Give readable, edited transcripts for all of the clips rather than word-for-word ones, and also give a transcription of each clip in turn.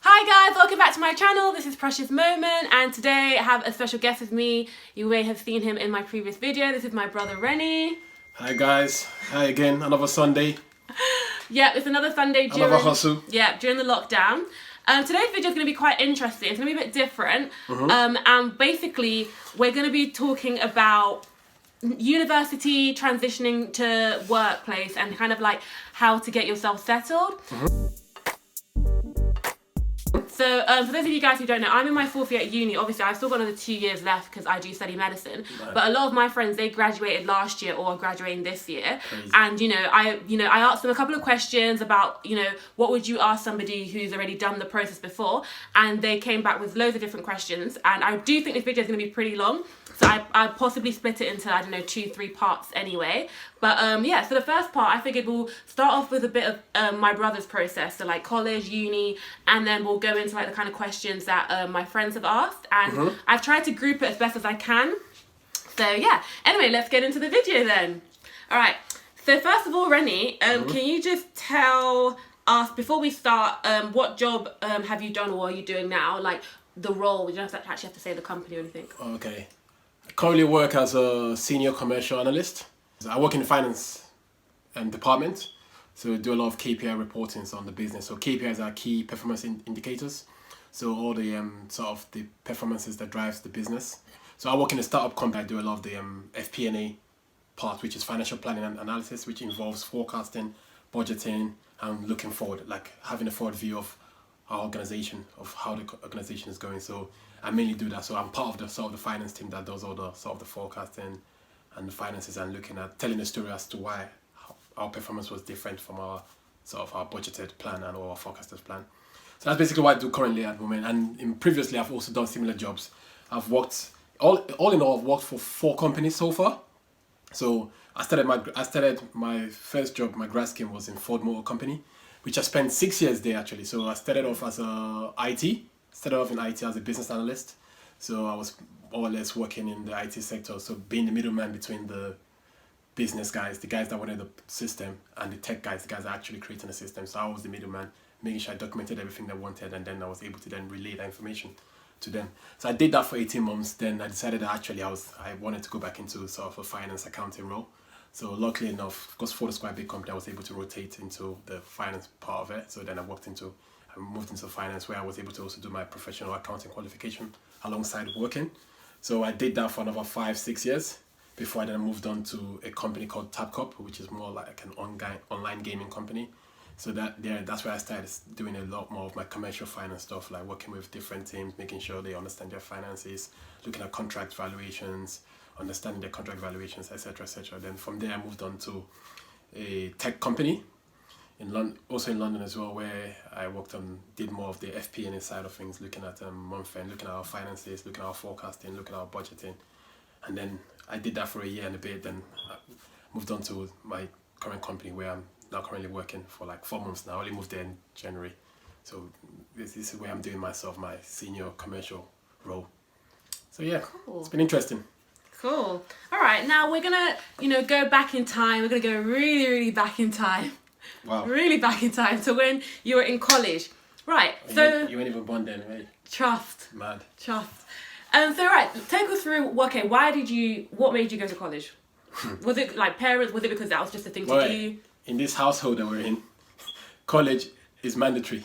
Hi guys, welcome back to my channel. This is Precious Moment, and today I have a special guest with me. You may have seen him in my previous video. This is my brother Rennie. Hi guys, hi again, another Sunday. Yeah, it's another Sunday during another hustle. Yeah, during the lockdown. Today's video is going to be quite interesting. It's going to be a bit different. And basically, we're going to be talking about university, transitioning to workplace, and kind of like how to get yourself settled. So for those of you guys who don't know, I'm in my 4th year at uni. Obviously, I've still got another 2 years left because I do study medicine. Right. But a lot of my friends, they graduated last year or are graduating this year. Crazy. And I asked them a couple of questions about what would you ask somebody who's already done the process before, and they came back with loads of different questions. And I do think this video is going to be pretty long, so I possibly split it into 2-3 parts anyway. But yeah, so the first part, I figured we'll start off with a bit of my brother's process, so like college, uni, and then we'll go into like the kind of questions that my friends have asked, and I've tried to group it as best as I can. So yeah, anyway, let's get into the video then. All right, so first of all, Rennie, can you just tell us, before we start, what job have you done or are you doing now? Like the role, you don't actually have to say the company or anything. Okay. I currently work as a senior commercial analyst. I work in the finance department, so I do a lot of KPI reporting on the business. So KPIs are key performance indicators. So all the sort of the performances that drives the business. So I work in a startup company. I do a lot of the FP&A part, which is financial planning and analysis, which involves forecasting, budgeting, and looking forward, like having a forward view of our organization, of how the organization is going. So I mainly do that. So I'm part of the sort of the finance team that does all the sort of the forecasting and the finances, and looking at telling the story as to why our performance was different from our sort of our budgeted plan and our forecasted plan. So that's basically what I do currently at the moment. And previously, I've also done similar jobs. I've worked all in all. I've worked for 4 companies so far. So I started my first job. My grad scheme was in Ford Motor Company, which I spent 6 years there actually. So I started off as started off in IT as a business analyst. So I was more or less working in the IT sector, so being the middleman between the business guys, the guys that wanted the system, and the tech guys, the guys that actually creating the system. So I was the middleman, making sure I documented everything they wanted, and then I was able to then relay that information to them. So I did that for 18 months. Then I decided that actually I wanted to go back into sort of a finance accounting role. So luckily enough, because Ford is quite a big company, I was able to rotate into the finance part of it. So then I moved into finance, where I was able to also do my professional accounting qualification alongside working. So I did that for another 5-6 years before I then moved on to a company called Tapcop, which is more like an online gaming company. So that's where I started doing a lot more of my commercial finance stuff, like working with different teams, making sure they understand their finances, looking at contract valuations, understanding their contract valuations, etc., etc. Then from there, I moved on to a tech company also in London as well, where I did more of the FP&A side of things, looking at month end, looking at our finances, looking at our forecasting, looking at our budgeting. And then I did that for a year and a bit. Then I moved on to my current company, where I'm now currently working for like 4 months now. I only moved there in January. So this is where I'm doing my senior commercial role. So yeah, cool. It's been interesting. Cool. All right, now we're gonna go back in time. We're gonna go really, really back in time. Wow. Really back in time to when you were in college. Right, so... You weren't even born then, right? Trust. Mad. Trust. So right, take us through, okay, what made you go to college? Was it like parents, was it because that was just a thing to do? In this household that we're in, college is mandatory.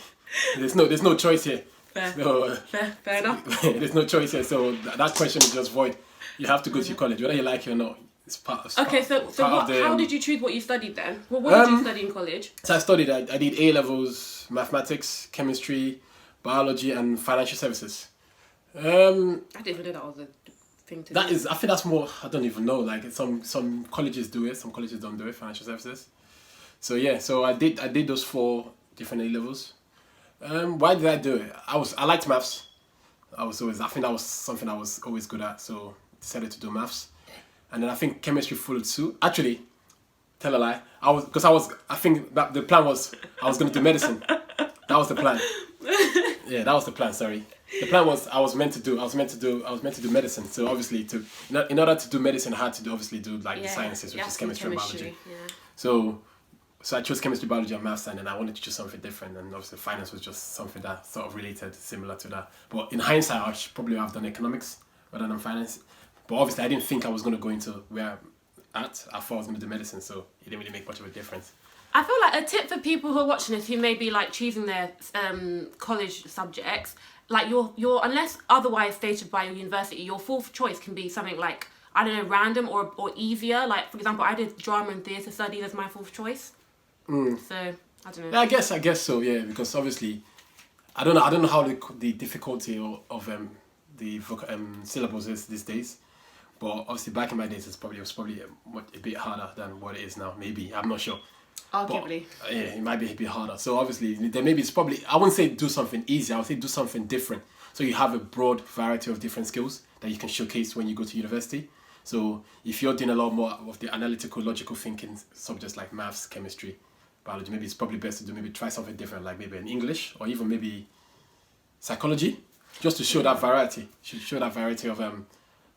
There's no choice here. Fair. So, fair enough. There's no choice here, so that question is just void. You have to go to college, whether you like it or not. It's part of how did you choose what you studied then? Well, what did you study in college? So I did A-levels, mathematics, chemistry, biology, and financial services. I didn't even know that was a thing to do. I think that's more, I don't even know, like some colleges do it, some colleges don't do it, financial services. So yeah, so I did those 4 different A-levels. Why did I do it? I liked maths. I think that was something I was always good at, so decided to do maths. And then I think chemistry followed suit. Actually, tell a lie. I think that the plan was I was going to do medicine. That was the plan. Yeah, that was the plan. Sorry, the plan was I was meant to do medicine. So obviously, in order to do medicine, I had to do the sciences, which is chemistry and biology. Yeah. So So I chose chemistry, biology, and maths, and then I wanted to choose something different. And obviously, finance was just something that sort of related, similar to that. But in hindsight, I should probably have done economics rather than finance. But obviously, I didn't think I was going to go into where I'm at. I thought I was going to do medicine, so it didn't really make much of a difference. I feel like a tip for people who are watching this, who may be like choosing their college subjects, like your unless otherwise stated by your university, your fourth choice can be something like, I don't know, random or easier. Like, for example, I did drama and theatre studies as my fourth choice. So I don't know. Yeah, I guess so. Yeah, because obviously, I don't know how the difficulty of the syllabus is these days. But obviously, back in my days, it was probably a bit harder than what it is now. Maybe, I'm not sure. Arguably. But, yeah, it might be a bit harder. So obviously, then maybe it's probably, I wouldn't say do something easy. I would say do something different. So you have a broad variety of different skills that you can showcase when you go to university. So if you're doing a lot more of the analytical, logical thinking subjects like maths, chemistry, biology, maybe it's probably best to try something different, like maybe in English or even maybe psychology, just to show that variety. Show that variety of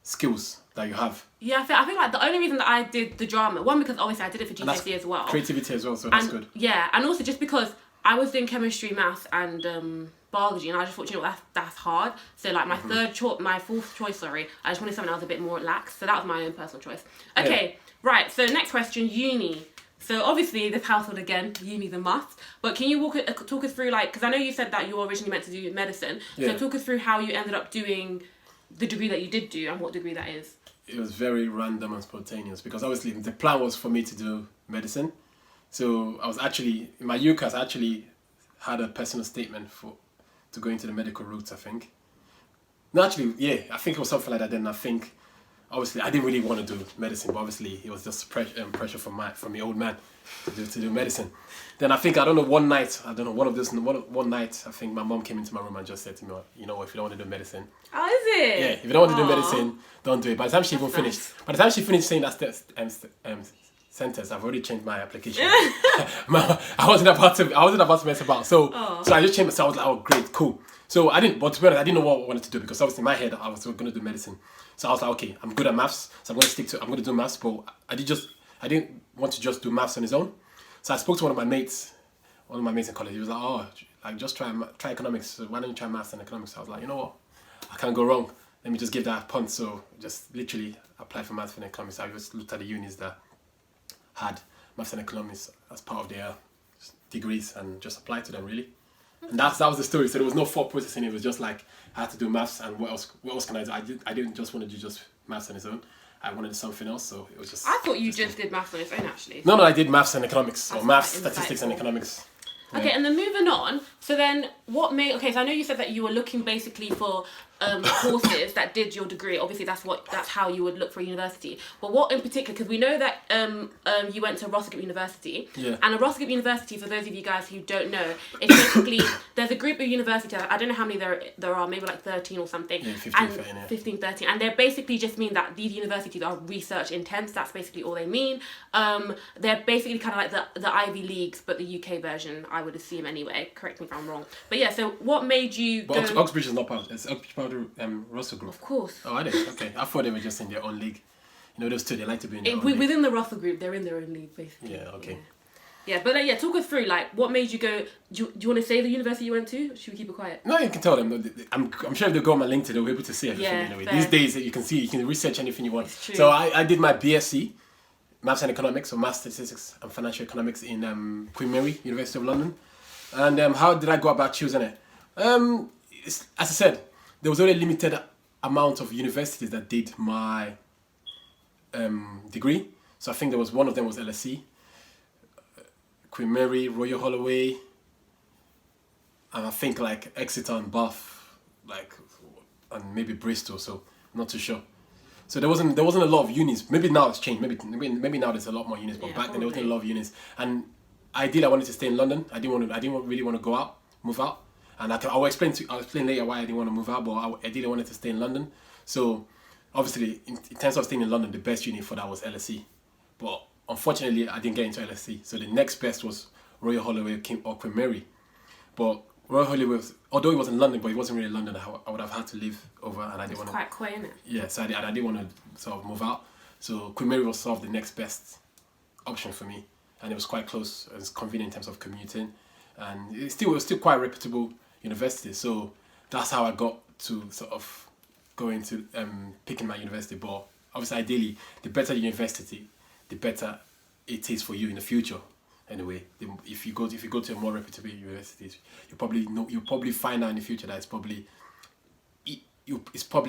skills that you have. Yeah, I think like the only reason that I did the drama, one, because obviously I did it for GCSE as well. Creativity as well, so that's good. Yeah, and also just because I was doing chemistry, maths, and biology, and I just thought, you know what, that's hard. So like my fourth choice, I just wanted something that was a bit more relaxed. So that was my own personal choice. Okay, right. So next question, uni. So obviously this household again, uni's a must. But can you talk us through, like, because I know you said that you were originally meant to do medicine. So talk us through how you ended up doing the degree that you did do and what degree that is. It was very random and spontaneous because obviously the plan was for me to do medicine. So I was actually, in my UCAS, I actually had a personal statement to go into the medical route, I think. No, actually, yeah, I think it was something like that then. I think, obviously, I didn't really want to do medicine, but obviously it was just pressure from my old man to do medicine. Then I think, one night, I think my mom came into my room and just said to me, you know what, if you don't want to do medicine. Oh, is it? Yeah, if you don't want to do medicine, don't do it. By the time she finished saying that sentence, I've already changed my application. I wasn't about to mess about. So I just changed. So I was like, oh, great, cool. So I didn't, but to be honest, I didn't know what I wanted to do because obviously in my head I was going to do medicine. So I was like, okay, I'm good at maths, so I'm going to do maths. But I didn't want to just do maths on his own. So I spoke to one of my mates in college. He was like, oh, like just try economics. So why don't you try maths and economics? I was like, you know what, I can't go wrong. Let me just give that a punt. So just literally applied for maths and economics. I just looked at the unis that had maths and economics as part of their degrees and just applied to them, really. And that was the story. So there was no thought process in it. It was just like I had to do maths, and what else can I do? I didn't just want to do just maths on its own. I wanted something else, so it was just. I thought you just did maths on its own, actually. No, I did maths and economics, or maths, statistics, and economics. Okay, yeah. And then moving on. So then, what made? Okay, so I know you said that you were looking basically for courses that did your degree. Obviously, that's how you would look for a university. But what in particular? Because we know that you went to Rossegate University. Yeah. And a Rossegate University, for those of you guys who don't know, it's basically there's a group of universities. I don't know how many there are. Maybe like 13 or something. Yeah, 15, 13, yeah. 15, 13, and they basically just mean that these universities are research intense. That's basically all they mean. They're basically kind of like the Ivy Leagues, but the UK version, I would assume anyway. Correct me if I'm wrong. But yeah, so what made you go... Oxbridge is not part of the Russell Group. Of course. Oh, are they? Okay. I thought they were just in their own league. You know, those two, they like to be in their own league. Within the Russell Group, they're in their own league, basically. Yeah, okay. Yeah, but talk us through, like, what made you go... Do you want to say the university you went to? Or should we keep it quiet? No, you can tell them. I'm sure if they go on my LinkedIn, they'll be able to see everything anyway. Fair. These days, you can research anything you want. It's true. So I did my BSc, Maths and Economics, or Maths, Statistics and Financial Economics in Queen Mary, University of London. And how did I go about choosing it? As I said, there was only a limited amount of universities that did my degree. So I think one of them was LSE, Queen Mary, Royal Holloway, and I think like Exeter and Bath, and maybe Bristol. So not too sure. So there wasn't a lot of unis. Maybe now it's changed. Maybe now there's a lot more unis. But back then there wasn't a lot of unis. And ideally, I wanted to stay in London. I didn't really want to move out. And I'll explain later why I didn't want to move out. But ideally, I wanted to stay in London. So obviously, in terms of staying in London, the best uni for that was LSE. But unfortunately, I didn't get into LSE. So the next best was Royal Holloway or Queen Mary. But Royal Holloway although it was in London, but it wasn't really London. I would have had to live over, and I didn't want to. Quite quick, isn't it? Yeah, so I didn't want to sort of move out. So Queen Mary was sort of the next best option for me. and it was quite close. It was convenient in terms of commuting, and it was still quite a reputable university. So that's how I got to sort of go into picking my university. But obviously, ideally, the better the university, the better it is for you in the future. Anyway, if you go to a more reputable university, you'll probably find out in the future that it's probably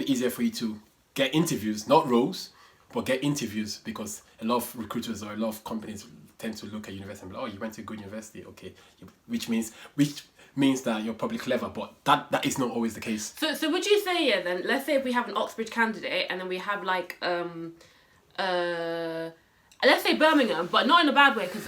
easier for you to get interviews, not roles, but get interviews, because a lot of recruiters or a lot of companies tend to look at university and be like, oh, you went to a good university, okay, which means that you're probably clever, but that is not always the case. So would you say, then, let's say if we have an Oxbridge candidate and then we have like let's say Birmingham, but not in a bad way, because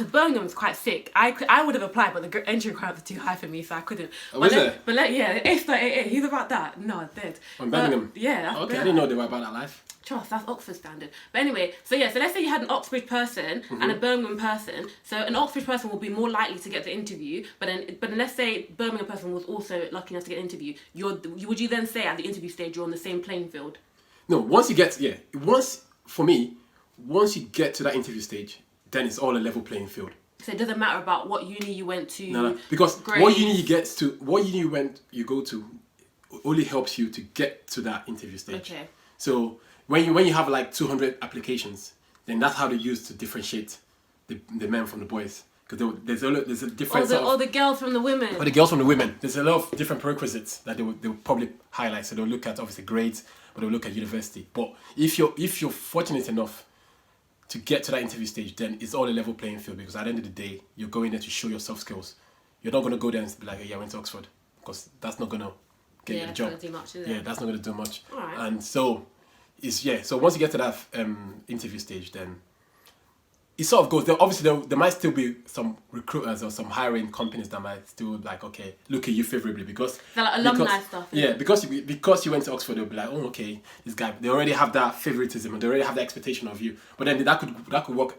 Birmingham is quite sick. I would have applied, but the entry requirements are too high for me, so I couldn't. He's about that. No, I did. From Birmingham? Yeah. That's okay, I didn't know they were about that life. Trust, that's Oxford standard. But anyway, so let's say you had an Oxbridge person and a Birmingham person. So an Oxbridge person will be more likely to get the interview, but then let's say Birmingham person was also lucky enough to get an interview. Would you then say at the interview stage you're on the same playing field? No, once you get to that interview stage, then it's all a level playing field. So it doesn't matter about what uni you went to. No, because what uni you go to only helps you to get to that interview stage. Okay. So when you have like 200 applications, then that's how they use to differentiate the men from the boys. Because there's a difference. Or the girls from the women. Or the girls from the women. There's a lot of different prerequisites that they'll probably highlight. So they'll look at obviously grades, but they'll look at university. But if you're fortunate enough to get to that interview stage, then it's all a level playing field, because at the end of the day, you're going there to show your soft skills. You're not going to go there and be like, hey, I went to Oxford, because that's not going to get you the job. Do much, is it? Yeah, that's not going to do much. All right. And so so once you get to that interview stage, then it sort of goes. There might still be some recruiters or some hiring companies that might still like, okay, look at you favorably because like alumni stuff. Yeah, because you went to Oxford, they'll be like, oh, okay, this guy. They already have that favoritism and they already have the expectation of you. But then that could work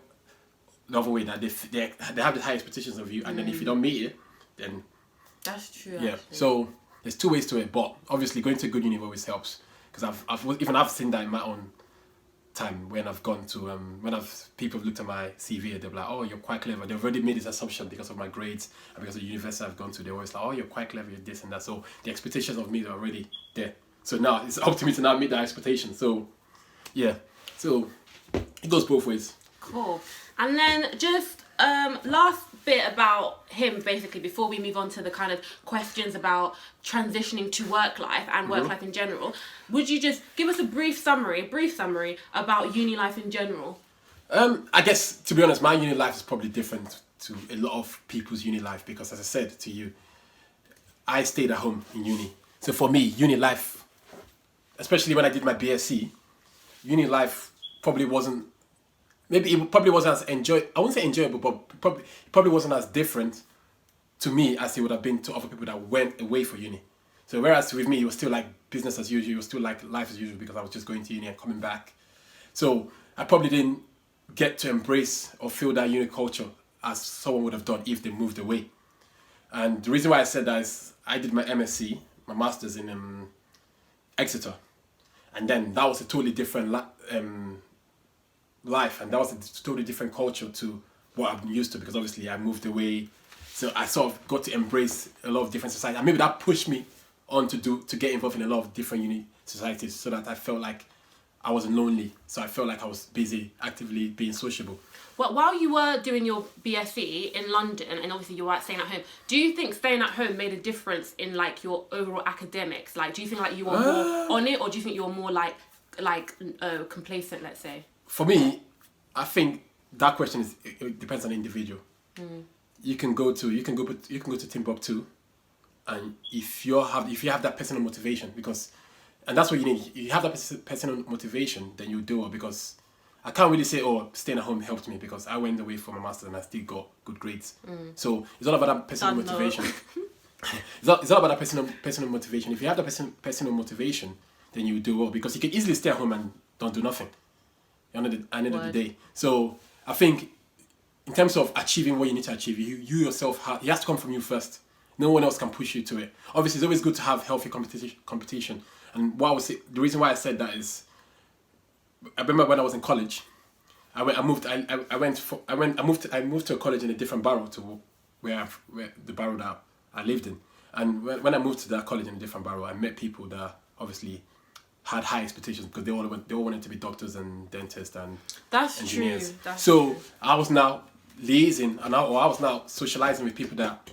the other way, that they have the high expectations of you, and then if you don't meet it, then that's true. Yeah, actually. so there's two ways to it, but obviously going to a good uni always helps, because I've seen that in my own time when I've gone to people have looked at my CV and they're like, oh, you're quite clever. They've already made this assumption because of my grades and because of the university I've gone to. They're always like, oh, you're quite clever, you're this and that. So the expectations of me are already there. So now it's up to me to now meet that expectation. So yeah, so it goes both ways. Cool. And then just last bit about him, basically, before we move on to the kind of questions about transitioning to work life and work life in general. Would you just give us a brief summary about uni life in general? I guess, to be honest, my uni life is probably different to a lot of people's uni life, because as I said to you, I stayed at home in uni. So for me, uni life, especially when I did my BSc, uni life probably wasn't, maybe it probably wasn't as I wouldn't say enjoyable, but probably wasn't as different to me as it would have been to other people that went away for uni. So whereas with me, it was still like business as usual, it was still like life as usual, because I was just going to uni and coming back. So I probably didn't get to embrace or feel that uni culture as someone would have done if they moved away. And the reason why I said that is I did my MSc, my master's in Exeter. And then that was a totally different life, and that was a totally different culture to what I'm used to, because obviously I moved away. So I sort of got to embrace a lot of different societies, and maybe that pushed me on to get involved in a lot of different uni societies, so that I felt like I wasn't lonely. So I felt like I was busy, actively being sociable. Well, while you were doing your BSc in London, and obviously you were staying at home, do you think staying at home made a difference in like your overall academics? Like, do you think like you were more on it, or do you think you were more like complacent, let's say? For me, I think that question it depends on the individual. You can go to Timbuktu, and if you have that personal motivation, and that's what you need. You have that personal motivation, then you do it. Because I can't really say, oh, staying at home helped me, because I went away for my master's and I still got good grades. So it's all about that personal motivation. It's all about that personal motivation. If you have that personal motivation, then you do well, because you can easily stay at home and don't do nothing at the end of the day. So I think in terms of achieving what you need to achieve, you yourself it has to come from you first. No one else can push you to it. Obviously, it's always good to have healthy competition. And the reason why I said that is, I remember when I was in college, I moved to a college in a different borough to where the borough that I lived in. And when I moved to that college in a different borough, I met people that obviously had high expectations because they all wanted to be doctors and dentists and engineers. That's so true. I was now liaising and I was now socializing with people that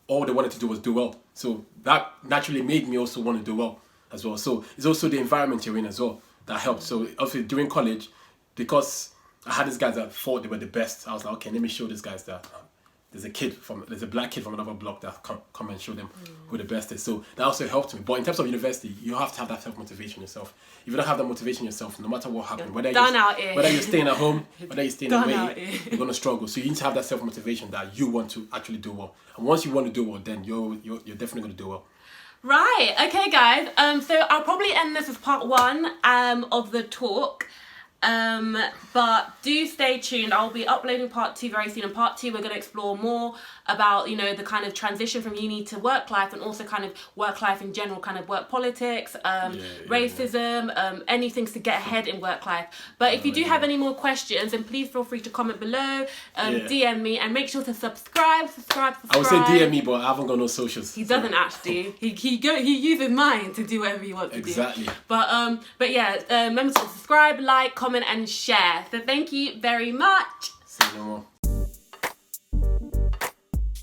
all they wanted to do was do well. So that naturally made me also want to do well as well. So it's also the environment you're in as well that helped. So obviously during college, because I had these guys that thought they were the best, I was like, okay, let me show these guys that there's a black kid from another block that come and show them who the best is. So that also helped me. But in terms of university, you have to have that self-motivation yourself. If you don't have that motivation yourself, no matter what happens, whether you're staying at home, whether you're staying away, you're gonna struggle. So you need to have that self-motivation that you want to actually do well. And once you want to do well, then you're definitely gonna do well. Right. Okay, guys. So I'll probably end this as part 1 of the talk. But do stay tuned. I'll be uploading part 2 very soon. In part 2, we're going to explore more about, the kind of transition from uni to work life, and also kind of work life in general, kind of work politics, racism, any things to get ahead in work life. But if you do have any more questions, then please feel free to comment below, DM me, and make sure to subscribe. I would say DM me, but I haven't got no socials. He doesn't actually. He uses mine to do whatever he wants to do. Exactly. But yeah, remember to subscribe, like, comment, and share. So thank you very much. See you no more.